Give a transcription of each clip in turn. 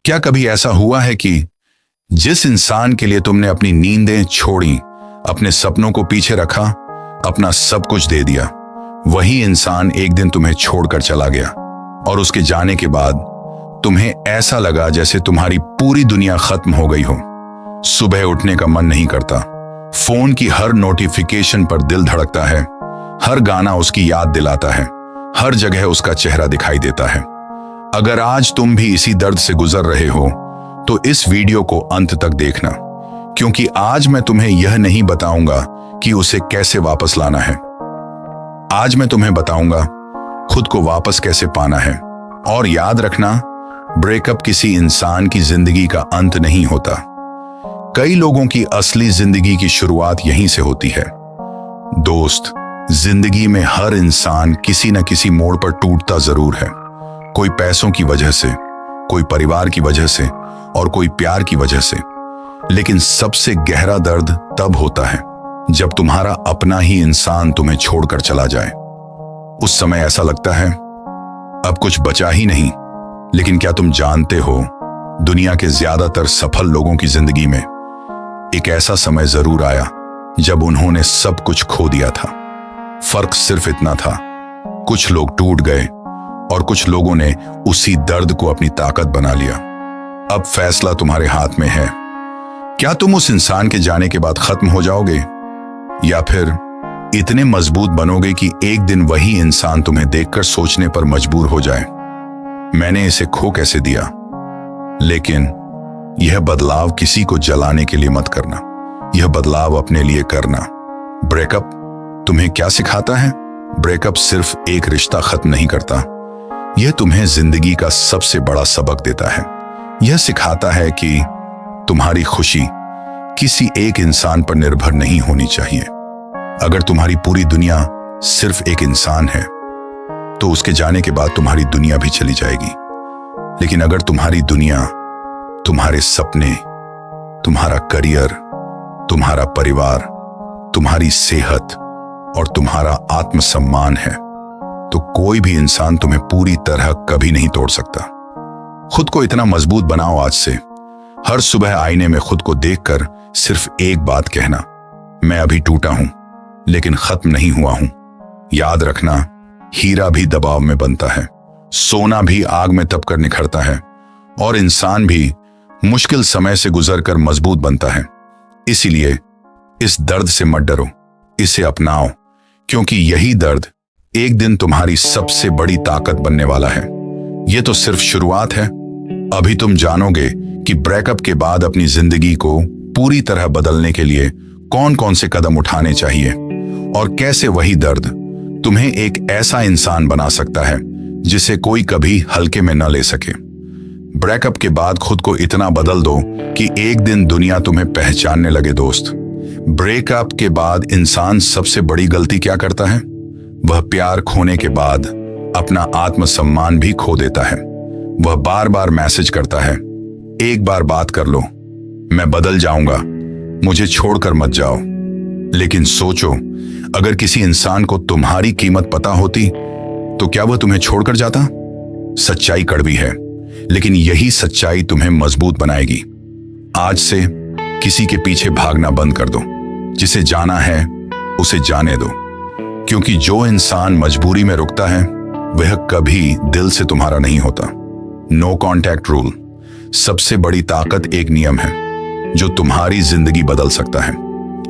क्या कभी ऐसा हुआ है कि जिस इंसान के लिए तुमने अपनी नींदें छोड़ी, अपने सपनों को पीछे रखा, अपना सब कुछ दे दिया, वही इंसान एक दिन तुम्हें छोड़कर चला गया और उसके जाने के बाद तुम्हें ऐसा लगा जैसे तुम्हारी पूरी दुनिया खत्म हो गई हो। सुबह उठने का मन नहीं करता, फोन की हर नोटिफिकेशन पर दिल धड़कता है, हर गाना उसकी याद दिलाता है, हर जगह उसका चेहरा दिखाई देता है। अगर आज तुम भी इसी दर्द से गुजर रहे हो तो इस वीडियो को अंत तक देखना, क्योंकि आज मैं तुम्हें यह नहीं बताऊंगा कि उसे कैसे वापस लाना है। आज मैं तुम्हें बताऊंगा खुद को वापस कैसे पाना है। और याद रखना, ब्रेकअप किसी इंसान की जिंदगी का अंत नहीं होता। कई लोगों की असली जिंदगी की शुरुआत यहीं से होती है। दोस्त, जिंदगी में हर इंसान किसी न किसी मोड़ पर टूटता जरूर है। कोई पैसों की वजह से, कोई परिवार की वजह से और कोई प्यार की वजह से। लेकिन सबसे गहरा दर्द तब होता है जब तुम्हारा अपना ही इंसान तुम्हें छोड़कर चला जाए। उस समय ऐसा लगता है अब कुछ बचा ही नहीं। लेकिन क्या तुम जानते हो, दुनिया के ज्यादातर सफल लोगों की जिंदगी में एक ऐसा समय जरूर आया जब उन्होंने सब कुछ खो दिया था। फर्क सिर्फ इतना था, कुछ लोग टूट गए और कुछ लोगों ने उसी दर्द को अपनी ताकत बना लिया। अब फैसला तुम्हारे हाथ में है। क्या तुम उस इंसान के जाने के बाद खत्म हो जाओगे, या फिर इतने मजबूत बनोगे कि एक दिन वही इंसान तुम्हें देखकर सोचने पर मजबूर हो जाए, मैंने इसे खो कैसे दिया। लेकिन यह बदलाव किसी को जलाने के लिए मत करना, यह बदलाव अपने लिए करना। ब्रेकअप तुम्हें क्या सिखाता है? ब्रेकअप सिर्फ एक रिश्ता खत्म नहीं करता, यह तुम्हें जिंदगी का सबसे बड़ा सबक देता है। यह सिखाता है कि तुम्हारी खुशी किसी एक इंसान पर निर्भर नहीं होनी चाहिए। अगर तुम्हारी पूरी दुनिया सिर्फ एक इंसान है तो उसके जाने के बाद तुम्हारी दुनिया भी चली जाएगी। लेकिन अगर तुम्हारी दुनिया तुम्हारे सपने, तुम्हारा करियर, तुम्हारा परिवार, तुम्हारी सेहत और तुम्हारा आत्मसम्मान है तो कोई भी इंसान तुम्हें पूरी तरह कभी नहीं तोड़ सकता। खुद को इतना मजबूत बनाओ आज से। हर सुबह आईने में खुद को देखकर सिर्फ एक बात कहना, मैं अभी टूटा हूं लेकिन खत्म नहीं हुआ हूं। याद रखना, हीरा भी दबाव में बनता है, सोना भी आग में तपकर निखरता है और इंसान भी मुश्किल समय से गुजरकर मजबूत बनता है। इसीलिए इस दर्द से मत डरो, इसे अपनाओ, क्योंकि यही दर्द एक दिन तुम्हारी सबसे बड़ी ताकत बनने वाला है। यह तो सिर्फ शुरुआत है। अभी तुम जानोगे कि ब्रेकअप के बाद अपनी जिंदगी को पूरी तरह बदलने के लिए कौन कौन से कदम उठाने चाहिए और कैसे वही दर्द तुम्हें एक ऐसा इंसान बना सकता है जिसे कोई कभी हल्के में न ले सके। ब्रेकअप के बाद खुद को इतना बदल दो कि एक दिन दुनिया तुम्हें पहचानने लगे। दोस्त, ब्रेकअप के बाद इंसान सबसे बड़ी गलती क्या करता है? वह प्यार खोने के बाद अपना आत्मसम्मान भी खो देता है। वह बार बार मैसेज करता है, एक बार बात कर लो, मैं बदल जाऊंगा, मुझे छोड़कर मत जाओ। लेकिन सोचो, अगर किसी इंसान को तुम्हारी कीमत पता होती तो क्या वह तुम्हें छोड़कर जाता? सच्चाई कड़वी है, लेकिन यही सच्चाई तुम्हें मजबूत बनाएगी। आज से किसी के पीछे भागना बंद कर दो। जिसे जाना है उसे जाने दो, क्योंकि जो इंसान मजबूरी में रुकता है वह कभी दिल से तुम्हारा नहीं होता। नो कॉन्टैक्ट रूल, सबसे बड़ी ताकत एक नियम है जो तुम्हारी जिंदगी बदल सकता है।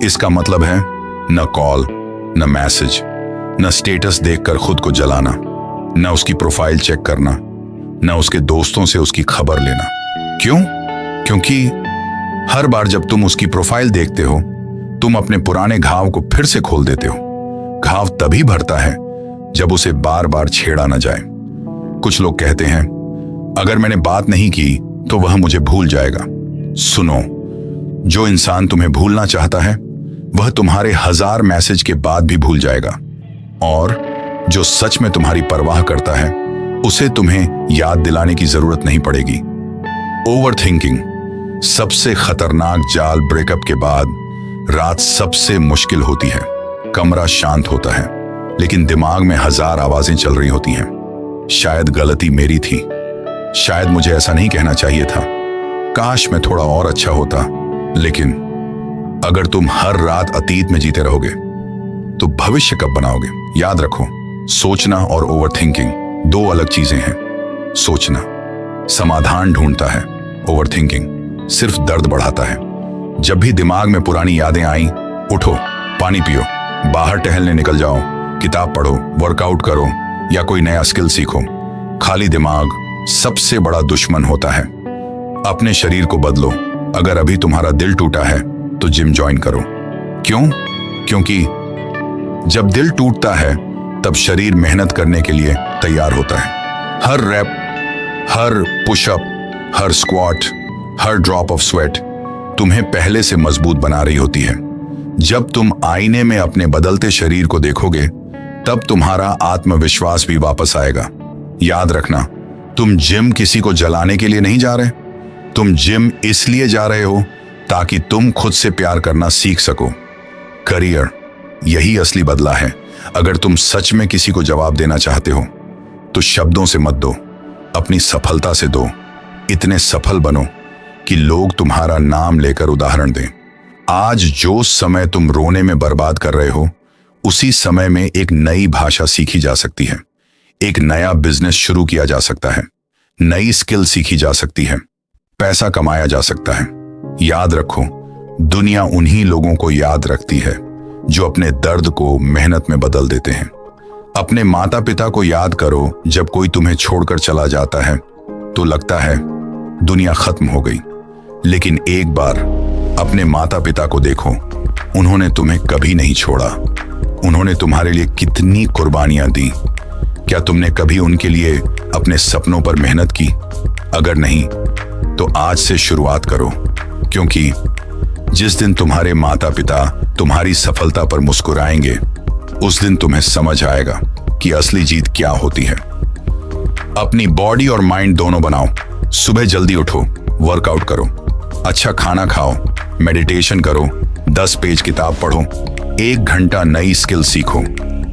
इसका मतलब है न कॉल, न मैसेज, न स्टेटस देखकर खुद को जलाना, न उसकी प्रोफाइल चेक करना, न उसके दोस्तों से उसकी खबर लेना। क्यों? क्योंकि हर बार जब तुम उसकी प्रोफाइल देखते हो तुम अपने पुराने घाव को फिर से खोल देते हो। घाव तभी भरता है जब उसे बार बार छेड़ा न जाए। कुछ लोग कहते हैं, अगर मैंने बात नहीं की तो वह मुझे भूल जाएगा। सुनो, जो इंसान तुम्हें भूलना चाहता है वह तुम्हारे 1000 मैसेज के बाद भी भूल जाएगा, और जो सच में तुम्हारी परवाह करता है उसे तुम्हें याद दिलाने की जरूरत नहीं पड़ेगी। ओवरथिंकिंग सबसे खतरनाक जाल। ब्रेकअप के बाद रात सबसे मुश्किल होती है। कमरा शांत होता है लेकिन दिमाग में 1000 आवाजें चल रही होती हैं। शायद गलती मेरी थी, शायद मुझे ऐसा नहीं कहना चाहिए था, काश मैं थोड़ा और अच्छा होता। लेकिन अगर तुम हर रात अतीत में जीते रहोगे तो भविष्य कब बनाओगे? याद रखो, सोचना और ओवरथिंकिंग दो अलग चीजें हैं। सोचना समाधान ढूंढता है, ओवरथिंकिंग सिर्फ दर्द बढ़ाता है। जब भी दिमाग में पुरानी यादें आई, उठो, पानी पियो, बाहर टहलने निकल जाओ, किताब पढ़ो, वर्कआउट करो या कोई नया स्किल सीखो। खाली दिमाग सबसे बड़ा दुश्मन होता है। अपने शरीर को बदलो। अगर अभी तुम्हारा दिल टूटा है तो जिम ज्वाइन करो। क्यों? क्योंकि जब दिल टूटता है तब शरीर मेहनत करने के लिए तैयार होता है। हर रैप, हर पुशअप, हर स्क्वाट, हर ड्रॉप ऑफ स्वेट तुम्हें पहले से मजबूत बना रही होती है। जब तुम आईने में अपने बदलते शरीर को देखोगे तब तुम्हारा आत्मविश्वास भी वापस आएगा। याद रखना, तुम जिम किसी को जलाने के लिए नहीं जा रहे, तुम जिम इसलिए जा रहे हो ताकि तुम खुद से प्यार करना सीख सको। करियर, यही असली बदला है। अगर तुम सच में किसी को जवाब देना चाहते हो तो शब्दों से मत दो, अपनी सफलता से दो। इतने सफल बनो कि लोग तुम्हारा नाम लेकर उदाहरण दें। आज जो समय तुम रोने में बर्बाद कर रहे हो, उसी समय में एक नई भाषा सीखी जा सकती है, एक नया बिजनेस शुरू किया जा सकता है, नई स्किल सीखी जा सकती है, पैसा कमाया जा सकता है। याद रखो, दुनिया उन्हीं लोगों को याद रखती है जो अपने दर्द को मेहनत में बदल देते हैं। अपने माता पिता को याद करो। जब कोई तुम्हें छोड़कर चला जाता है तो लगता है दुनिया खत्म हो गई, लेकिन एक बार अपने माता पिता को देखो, उन्होंने तुम्हें कभी नहीं छोड़ा। उन्होंने तुम्हारे लिए कितनी कुर्बानियां दी। क्या तुमने कभी उनके लिए अपने सपनों पर मेहनत की? अगर नहीं तो आज से शुरुआत करो, क्योंकि जिस दिन तुम्हारे माता पिता तुम्हारी सफलता पर मुस्कुराएंगे, उस दिन तुम्हें समझ आएगा कि असली जीत क्या होती है। अपनी बॉडी और माइंड दोनों बनाओ। सुबह जल्दी उठो, वर्कआउट करो, अच्छा खाना खाओ, मेडिटेशन करो, 10 पेज किताब पढ़ो, 1 घंटा नई स्किल सीखो,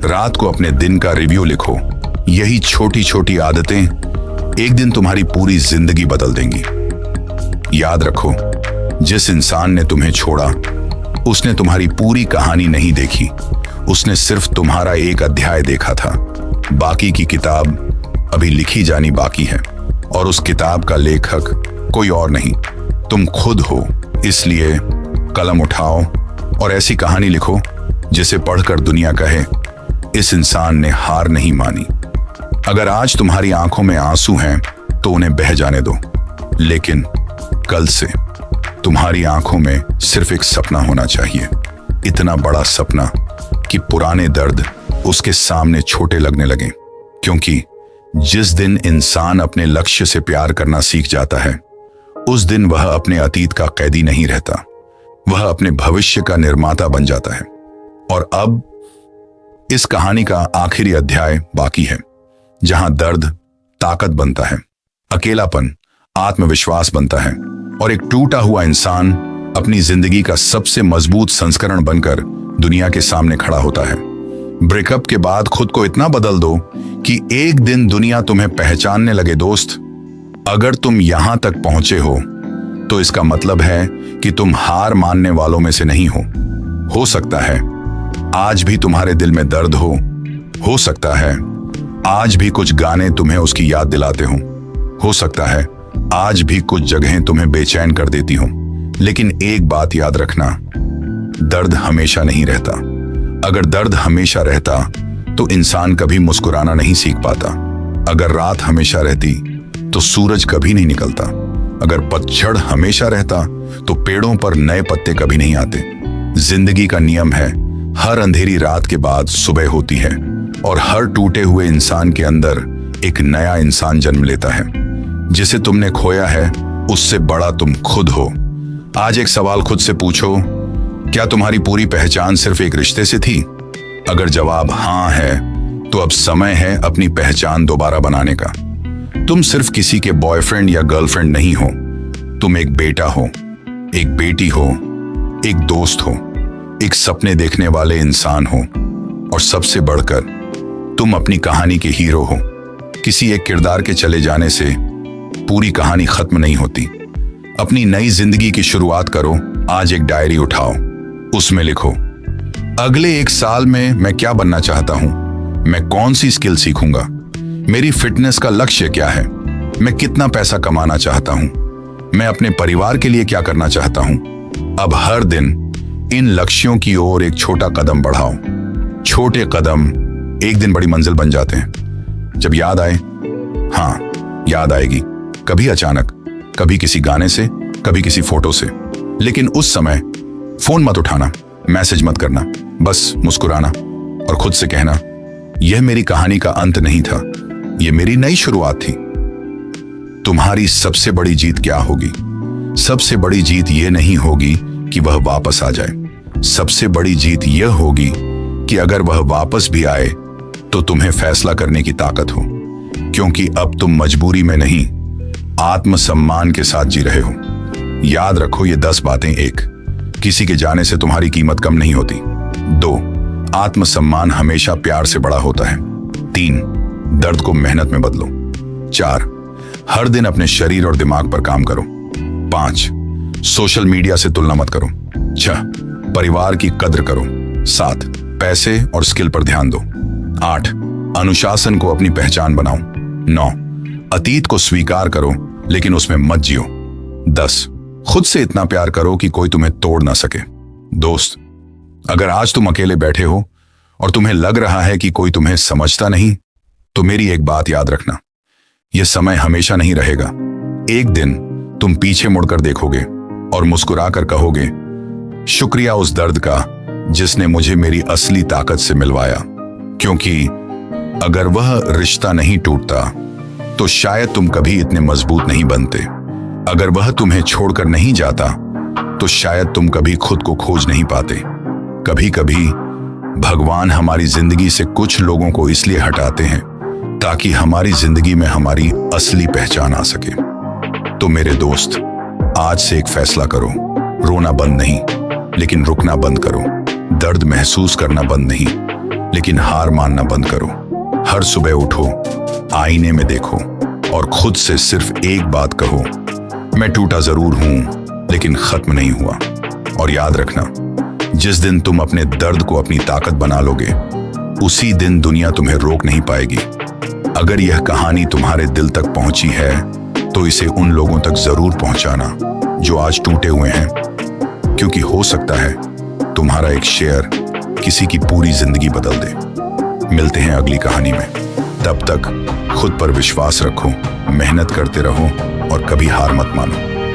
रात को अपने दिन का रिव्यू लिखो। यही छोटी छोटी आदतें एक दिन तुम्हारी पूरी जिंदगी बदल देंगी। याद रखो, जिस इंसान ने तुम्हें छोड़ा, उसने तुम्हारी पूरी कहानी नहीं देखी, उसने सिर्फ तुम्हारा एक अध्याय देखा था। बाकी की किताब अभी लिखी जानी बाकी है, और उस किताब का लेखक कोई और नहीं, तुम खुद हो। इसलिए कलम उठाओ और ऐसी कहानी लिखो जिसे पढ़कर दुनिया कहे, इस इंसान ने हार नहीं मानी। अगर आज तुम्हारी आंखों में आंसू हैं तो उन्हें बह जाने दो, लेकिन कल से तुम्हारी आंखों में सिर्फ एक सपना होना चाहिए, इतना बड़ा सपना कि पुराने दर्द उसके सामने छोटे लगने लगे। क्योंकि जिस दिन इंसान अपने लक्ष्य से प्यार करना सीख जाता है, उस दिन वह अपने अतीत का कैदी नहीं रहता, वह अपने भविष्य का निर्माता बन जाता है। और अब इस कहानी का आखिरी अध्याय बाकी है, जहां दर्द ताकत बनता है, अकेलापन आत्मविश्वास बनता है, और एक टूटा हुआ इंसान अपनी जिंदगी का सबसे मजबूत संस्करण बनकर दुनिया के सामने खड़ा होता है। ब्रेकअप के बाद खुद को इतना बदल दो कि एक दिन दुनिया तुम्हें पहचानने लगे। दोस्त, अगर तुम यहां तक पहुंचे हो तो इसका मतलब है कि तुम हार मानने वालों में से नहीं हो। हो सकता है आज भी तुम्हारे दिल में दर्द हो सकता है आज भी कुछ गाने तुम्हें उसकी याद दिलाते हो सकता है आज भी कुछ जगहें तुम्हें बेचैन कर देती हो। लेकिन एक बात याद रखना, दर्द हमेशा नहीं रहता। अगर दर्द हमेशा रहता तो इंसान कभी मुस्कुराना नहीं सीख पाता। अगर रात हमेशा रहती तो सूरज कभी नहीं निकलता। अगर पतझड़ हमेशा रहता तो पेड़ों पर नए पत्ते कभी नहीं आते। जिंदगी का नियम है, हर अंधेरी रात के बाद सुबह होती है, और हर टूटे हुए इंसान के अंदर एक नया इंसान जन्म लेता है। जिसे तुमने खोया है उससे बड़ा तुम खुद हो। आज एक सवाल खुद से पूछो, क्या तुम्हारी पूरी पहचान सिर्फ एक रिश्ते से थी? अगर जवाब हाँ है तो अब समय है अपनी पहचान दोबारा बनाने का। तुम सिर्फ किसी के बॉयफ्रेंड या गर्लफ्रेंड नहीं हो, तुम एक बेटा हो, एक बेटी हो, एक दोस्त हो, एक सपने देखने वाले इंसान हो, और सबसे बढ़कर तुम अपनी कहानी के हीरो हो। किसी एक किरदार के चले जाने से पूरी कहानी खत्म नहीं होती। अपनी नई जिंदगी की शुरुआत करो। आज एक डायरी उठाओ, उसमें लिखो, अगले 1 साल में मैं क्या बनना चाहता हूं, मैं कौन सी स्किल सीखूंगा, मेरी फिटनेस का लक्ष्य क्या है, मैं कितना पैसा कमाना चाहता हूं, मैं अपने परिवार के लिए क्या करना चाहता हूं। अब हर दिन इन लक्ष्यों की ओर एक छोटा कदम बढ़ाओ। छोटे कदम एक दिन बड़ी मंजिल बन जाते हैं। जब याद आए, हाँ याद आएगी, कभी अचानक, कभी किसी गाने से, कभी किसी फोटो से, लेकिन उस समय फोन मत उठाना, मैसेज मत करना, बस मुस्कुराना और खुद से कहना, यह मेरी कहानी का अंत नहीं था, यह मेरी नई शुरुआत थी। तुम्हारी सबसे बड़ी जीत क्या होगी? सबसे बड़ी जीत यह नहीं होगी कि वह वापस आ जाए। सबसे बड़ी जीत यह होगी कि अगर वह वापस भी आए तो तुम्हें फैसला करने की ताकत हो, क्योंकि अब तुम मजबूरी में नहीं, आत्मसम्मान के साथ जी रहे हो। याद रखो ये 10 बातें। 1, किसी के जाने से तुम्हारी कीमत कम नहीं होती। 2, आत्मसम्मान हमेशा प्यार से बड़ा होता है। 3, दर्द को मेहनत में बदलो। 4, हर दिन अपने शरीर और दिमाग पर काम करो। 5, सोशल मीडिया से तुलना मत करो। 6, परिवार की कद्र करो। 7, पैसे और स्किल पर ध्यान दो। 8, अनुशासन को अपनी पहचान बनाओ। 9, अतीत को स्वीकार करो लेकिन उसमें मत जियो। 10, खुद से इतना प्यार करो कि कोई तुम्हें तोड़ ना सके। दोस्त, अगर आज तुम अकेले बैठे हो और तुम्हें लग रहा है कि कोई तुम्हें समझता नहीं, तो मेरी एक बात याद रखना, यह समय हमेशा नहीं रहेगा। एक दिन तुम पीछे मुड़कर देखोगे और मुस्कुराकर कहोगे, शुक्रिया उस दर्द का जिसने मुझे मेरी असली ताकत से मिलवाया। क्योंकि अगर वह रिश्ता नहीं टूटता तो शायद तुम कभी इतने मजबूत नहीं बनते। अगर वह तुम्हें छोड़कर नहीं जाता तो शायद तुम कभी खुद को खोज नहीं पाते। कभी कभी भगवान हमारी जिंदगी से कुछ लोगों को इसलिए हटाते हैं ताकि हमारी जिंदगी में हमारी असली पहचान आ सके। तो मेरे दोस्त, आज से एक फैसला करो, रोना बंद नहीं लेकिन रुकना बंद करो। दर्द महसूस करना बंद नहीं लेकिन हार मानना बंद करो। हर सुबह उठो, आईने में देखो और खुद से सिर्फ एक बात कहो, मैं टूटा जरूर हूं लेकिन खत्म नहीं हुआ। और याद रखना, जिस दिन तुम अपने दर्द को अपनी ताकत बना लोगे, उसी दिन दुनिया तुम्हें रोक नहीं पाएगी। अगर यह कहानी तुम्हारे दिल तक पहुंची है तो इसे उन लोगों तक जरूर पहुंचाना जो आज टूटे हुए हैं, क्योंकि हो सकता है तुम्हारा एक शेयर किसी की पूरी जिंदगी बदल दे। मिलते हैं अगली कहानी में। तब तक खुद पर विश्वास रखो, मेहनत करते रहो और कभी हार मत मानो।